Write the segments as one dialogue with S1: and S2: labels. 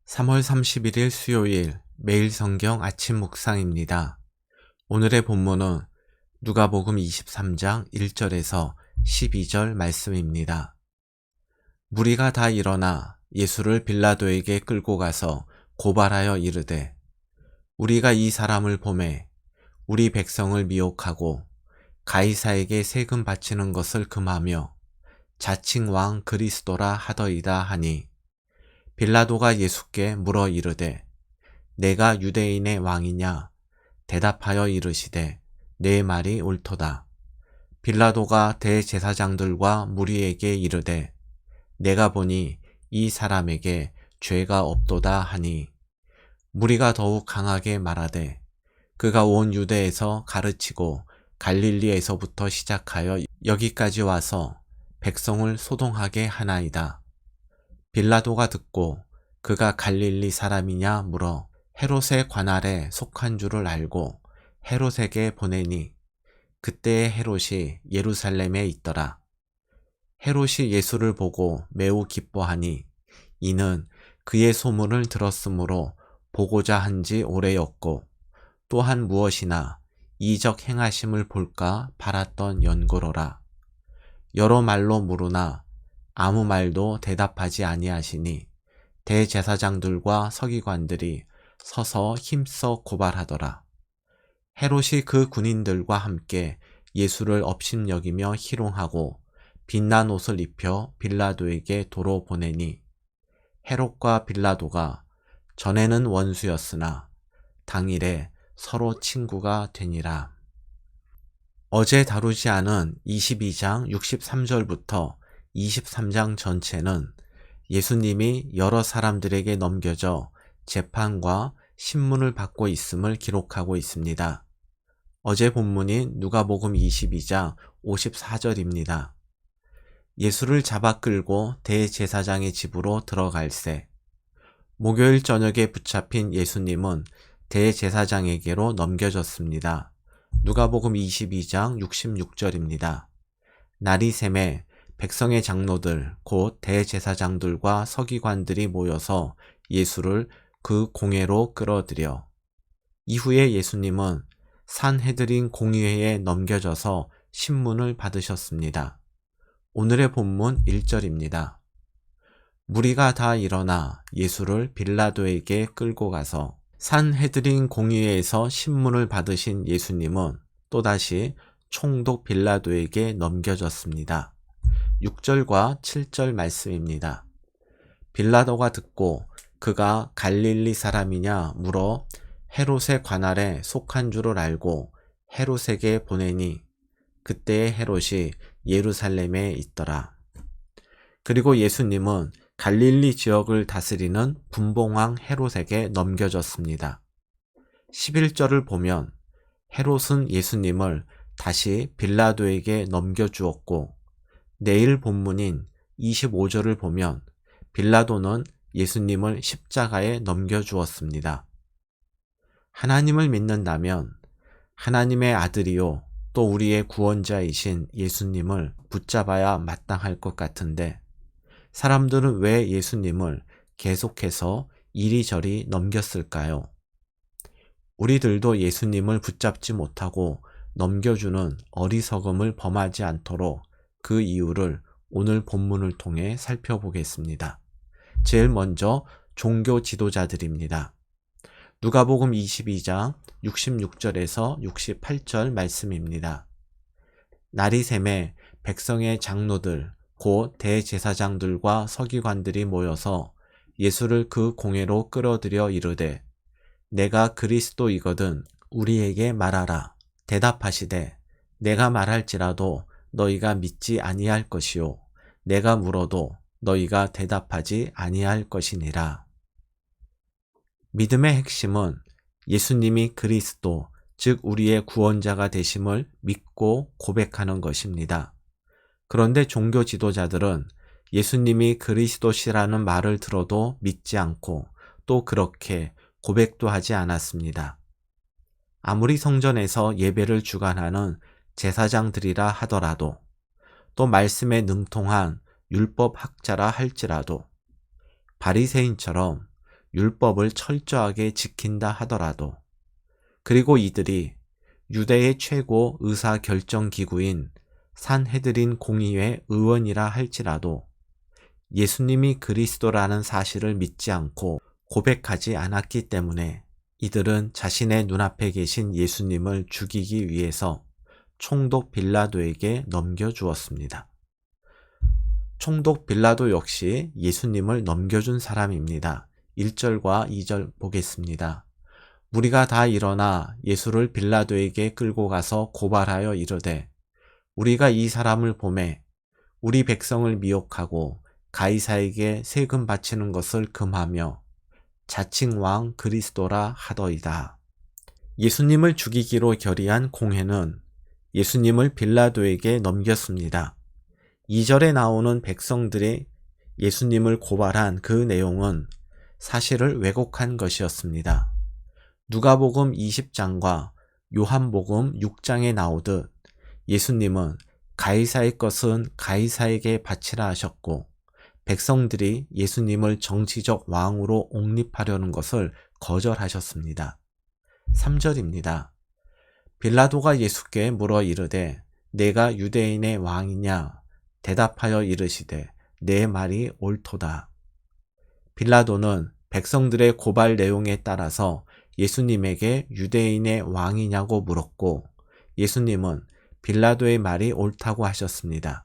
S1: 3월 31일 수요일 매일 성경 아침 묵상입니다. 오늘의 본문은 누가복음 23장 1절에서 12절 말씀입니다. 무리가 다 일어나 예수를 빌라도에게 끌고 가서 고발하여 이르되 우리가 이 사람을 보매 우리 백성을 미혹하고 가이사에게 세금 바치는 것을 금하며 자칭 왕 그리스도라 하더이다 하니 빌라도가 예수께 물어 이르되 내가 유대인의 왕이냐? 대답하여 이르시되 내 말이 옳도다. 빌라도가 대제사장들과 무리에게 이르되 내가 보니 이 사람에게 죄가 없도다 하니 무리가 더욱 강하게 말하되 그가 온 유대에서 가르치고 갈릴리에서부터 시작하여 여기까지 와서 백성을 소동하게 하나이다. 빌라도가 듣고 그가 갈릴리 사람이냐 물어 헤롯의 관할에 속한 줄을 알고 헤롯에게 보내니 그때에 헤롯이 예루살렘에 있더라. 헤롯이 예수를 보고 매우 기뻐하니 이는 그의 소문을 들었으므로 보고자 한지 오래였고 또한 무엇이나 이적 행하심을 볼까 바랐던 연고로라. 여러 말로 물으나 아무 말도 대답하지 아니하시니 대제사장들과 서기관들이 서서 힘써 고발하더라. 헤롯이 그 군인들과 함께 예수를 업심여기며 희롱하고 빛난 옷을 입혀 빌라도에게 도로 보내니 헤롯과 빌라도가 전에는 원수였으나 당일에 서로 친구가 되니라. 어제 다루지 않은 22장 63절부터 23장 전체는 예수님이 여러 사람들에게 넘겨져 재판과 신문을 받고 있음을 기록하고 있습니다. 어제 본문인 누가복음 22장 54절입니다. 예수를 잡아 끌고 대제사장의 집으로 들어갈새 목요일 저녁에 붙잡힌 예수님은 대제사장에게로 넘겨졌습니다. 누가복음 22장 66절입니다. 날이 새매 백성의 장로들 곧 대제사장들과 서기관들이 모여서 예수를 그 공회로 끌어들여 이후에 예수님은 산헤드린 공의회에 넘겨져서 신문을 받으셨습니다. 오늘의 본문 1절입니다. 무리가 다 일어나 예수를 빌라도에게 끌고 가서 산헤드린 공의회에서 신문을 받으신 예수님은 또다시 총독 빌라도에게 넘겨졌습니다. 6절과 7절 말씀입니다. 빌라도가 듣고 그가 갈릴리 사람이냐 물어 헤롯의 관할에 속한 줄을 알고 헤롯에게 보내니 그때에 헤롯이 예루살렘에 있더라. 그리고 예수님은 갈릴리 지역을 다스리는 분봉왕 헤롯에게 넘겨졌습니다. 11절을 보면 헤롯은 예수님을 다시 빌라도에게 넘겨주었고 내일 본문인 25절을 보면 빌라도는 예수님을 십자가에 넘겨주었습니다. 하나님을 믿는다면 하나님의 아들이요 또 우리의 구원자이신 예수님을 붙잡아야 마땅할 것 같은데 사람들은 왜 예수님을 계속해서 이리저리 넘겼을까요? 우리들도 예수님을 붙잡지 못하고 넘겨주는 어리석음을 범하지 않도록 그 이유를 오늘 본문을 통해 살펴보겠습니다. 제일 먼저 종교 지도자들입니다. 누가복음 22장 66절에서 68절 말씀입니다. 날이 새매 백성의 장로들 곧 대제사장들과 서기관들이 모여서 예수를 그 공회로 끌어들여 이르되 내가 그리스도이거든 우리에게 말하라. 대답하시되 내가 말할지라도 너희가 믿지 아니할 것이요 내가 물어도 너희가 대답하지 아니할 것이니라. 믿음의 핵심은 예수님이 그리스도, 즉 우리의 구원자가 되심을 믿고 고백하는 것입니다. 그런데 종교 지도자들은 예수님이 그리스도시라는 말을 들어도 믿지 않고 또 그렇게 고백도 하지 않았습니다. 아무리 성전에서 예배를 주관하는 제사장들이라 하더라도 또 말씀에 능통한 율법 학자라 할지라도 바리새인처럼 율법을 철저하게 지킨다 하더라도, 그리고 이들이 유대의 최고 의사결정기구인 산헤드린 공의회 의원이라 할지라도 예수님이 그리스도라는 사실을 믿지 않고 고백하지 않았기 때문에 이들은 자신의 눈앞에 계신 예수님을 죽이기 위해서 총독 빌라도에게 넘겨주었습니다. 총독 빌라도 역시 예수님을 넘겨준 사람입니다. 1절과 2절 보겠습니다. 무리가 다 일어나 예수를 빌라도에게 끌고 가서 고발하여 이르되 우리가 이 사람을 보매 우리 백성을 미혹하고 가이사에게 세금 바치는 것을 금하며 자칭 왕 그리스도라 하더이다. 예수님을 죽이기로 결의한 공회는 예수님을 빌라도에게 넘겼습니다. 2절에 나오는 백성들이 예수님을 고발한 그 내용은 사실을 왜곡한 것이었습니다. 누가복음 20장과 요한복음 6장에 나오듯 예수님은 가이사의 것은 가이사에게 바치라 하셨고 백성들이 예수님을 정치적 왕으로 옹립하려는 것을 거절하셨습니다. 3절입니다. 빌라도가 예수께 물어 이르되 내가 유대인의 왕이냐? 대답하여 이르시되 내 말이 옳도다. 빌라도는 백성들의 고발 내용에 따라서 예수님에게 유대인의 왕이냐고 물었고 예수님은 빌라도의 말이 옳다고 하셨습니다.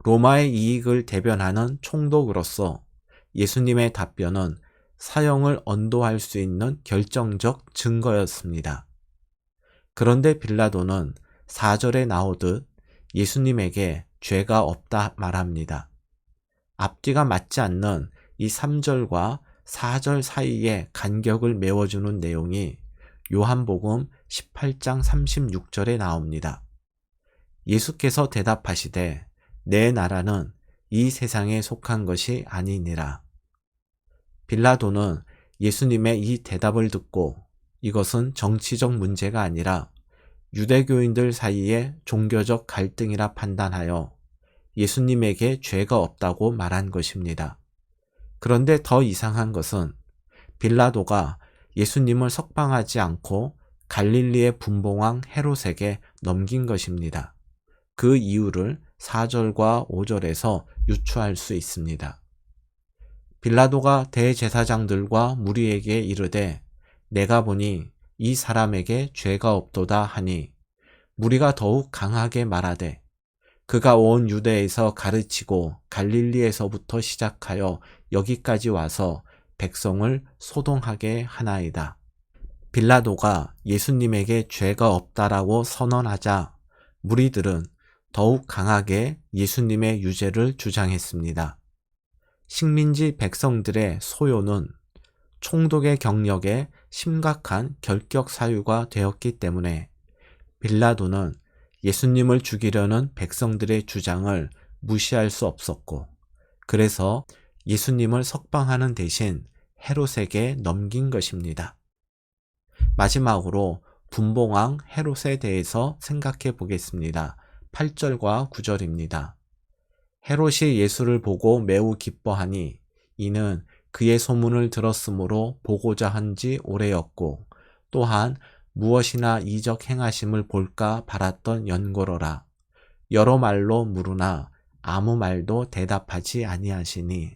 S1: 로마의 이익을 대변하는 총독으로서 예수님의 답변은 사형을 언도할 수 있는 결정적 증거였습니다. 그런데 빌라도는 4절에 나오듯 예수님에게 죄가 없다 말합니다. 앞뒤가 맞지 않는 이 3절과 4절 사이에 간격을 메워주는 내용이 요한복음 18장 36절에 나옵니다. 예수께서 대답하시되 내 나라는 이 세상에 속한 것이 아니니라. 빌라도는 예수님의 이 대답을 듣고 이것은 정치적 문제가 아니라 유대교인들 사이의 종교적 갈등이라 판단하여 예수님에게 죄가 없다고 말한 것입니다. 그런데 더 이상한 것은 빌라도가 예수님을 석방하지 않고 갈릴리의 분봉왕 헤롯에게 넘긴 것입니다. 그 이유를 4절과 5절에서 유추할 수 있습니다. 빌라도가 대제사장들과 무리에게 이르되 내가 보니 이 사람에게 죄가 없도다 하니 무리가 더욱 강하게 말하되 그가 온 유대에서 가르치고 갈릴리에서부터 시작하여 여기까지 와서 백성을 소동하게 하나이다. 빌라도가 예수님에게 죄가 없다라고 선언하자 무리들은 더욱 강하게 예수님의 유죄를 주장했습니다. 식민지 백성들의 소요는 총독의 경력에 심각한 결격 사유가 되었기 때문에 빌라도는 예수님을 죽이려는 백성들의 주장을 무시할 수 없었고 그래서 예수님을 석방하는 대신 헤롯에게 넘긴 것입니다. 마지막으로 분봉왕 헤롯에 대해서 생각해 보겠습니다. 8절과 9절입니다. 헤롯이 예수를 보고 매우 기뻐하니 이는 그의 소문을 들었으므로 보고자 한 지 오래였고 또한 무엇이나 이적 행하심을 볼까 바랐던 연고로라. 여러 말로 물으나 아무 말도 대답하지 아니하시니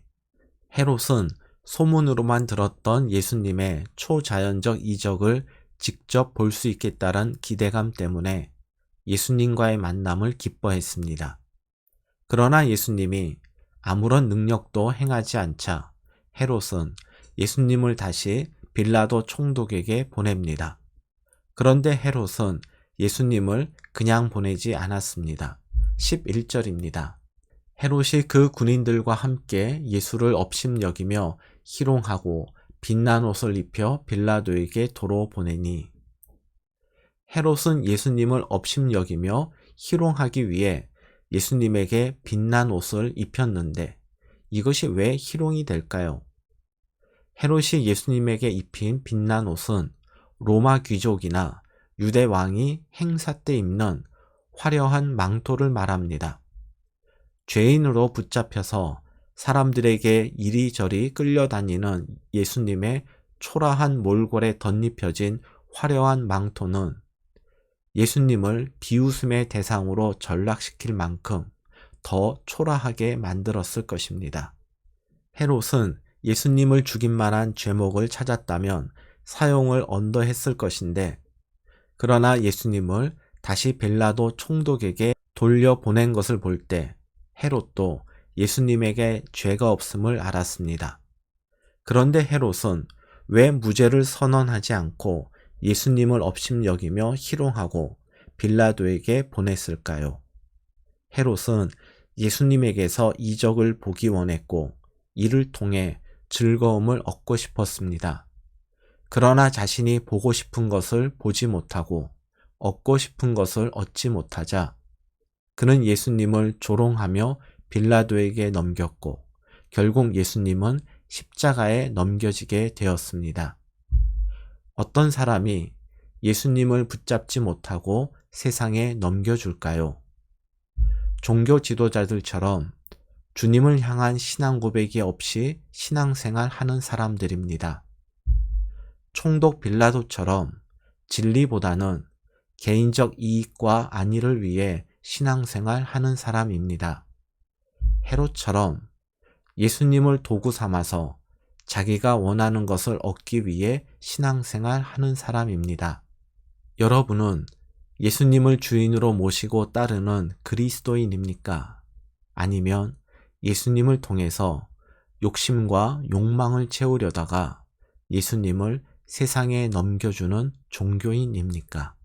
S1: 헤롯은 소문으로만 들었던 예수님의 초자연적 이적을 직접 볼 수 있겠다는 기대감 때문에 예수님과의 만남을 기뻐했습니다. 그러나 예수님이 아무런 능력도 행하지 않자 헤롯은 예수님을 다시 빌라도 총독에게 보냅니다. 그런데 헤롯은 예수님을 그냥 보내지 않았습니다. 11절입니다. 헤롯이 그 군인들과 함께 예수를 업심여기며 희롱하고 빛난 옷을 입혀 빌라도에게 도로 보내니 헤롯은 예수님을 업심여기며 희롱하기 위해 예수님에게 빛난 옷을 입혔는데 이것이 왜 희롱이 될까요? 헤롯이 예수님에게 입힌 빛난 옷은 로마 귀족이나 유대 왕이 행사 때 입는 화려한 망토를 말합니다. 죄인으로 붙잡혀서 사람들에게 이리저리 끌려다니는 예수님의 초라한 몰골에 덧입혀진 화려한 망토는 예수님을 비웃음의 대상으로 전락시킬 만큼 더 초라하게 만들었을 것입니다. 헤롯은 예수님을 죽일 만한 죄목을 찾았다면 사형을 언도했을 것인데, 그러나 예수님을 다시 빌라도 총독에게 돌려보낸 것을 볼 때 헤롯도 예수님에게 죄가 없음을 알았습니다. 그런데 헤롯은 왜 무죄를 선언하지 않고 예수님을 업심여기며 희롱하고 빌라도에게 보냈을까요? 헤롯은 예수님에게서 이적을 보기 원했고 이를 통해 즐거움을 얻고 싶었습니다. 그러나 자신이 보고 싶은 것을 보지 못하고 얻고 싶은 것을 얻지 못하자 그는 예수님을 조롱하며 빌라도에게 넘겼고 결국 예수님은 십자가에 넘겨지게 되었습니다. 어떤 사람이 예수님을 붙잡지 못하고 세상에 넘겨줄까요? 종교 지도자들처럼 주님을 향한 신앙 고백이 없이 신앙생활 하는 사람들입니다. 총독 빌라도처럼 진리보다는 개인적 이익과 안위를 위해 신앙생활 하는 사람입니다. 헤롯처럼 예수님을 도구 삼아서 자기가 원하는 것을 얻기 위해 신앙생활 하는 사람입니다. 여러분은 예수님을 주인으로 모시고 따르는 그리스도인입니까? 아니면 예수님을 통해서 욕심과 욕망을 채우려다가 예수님을 세상에 넘겨주는 종교인입니까?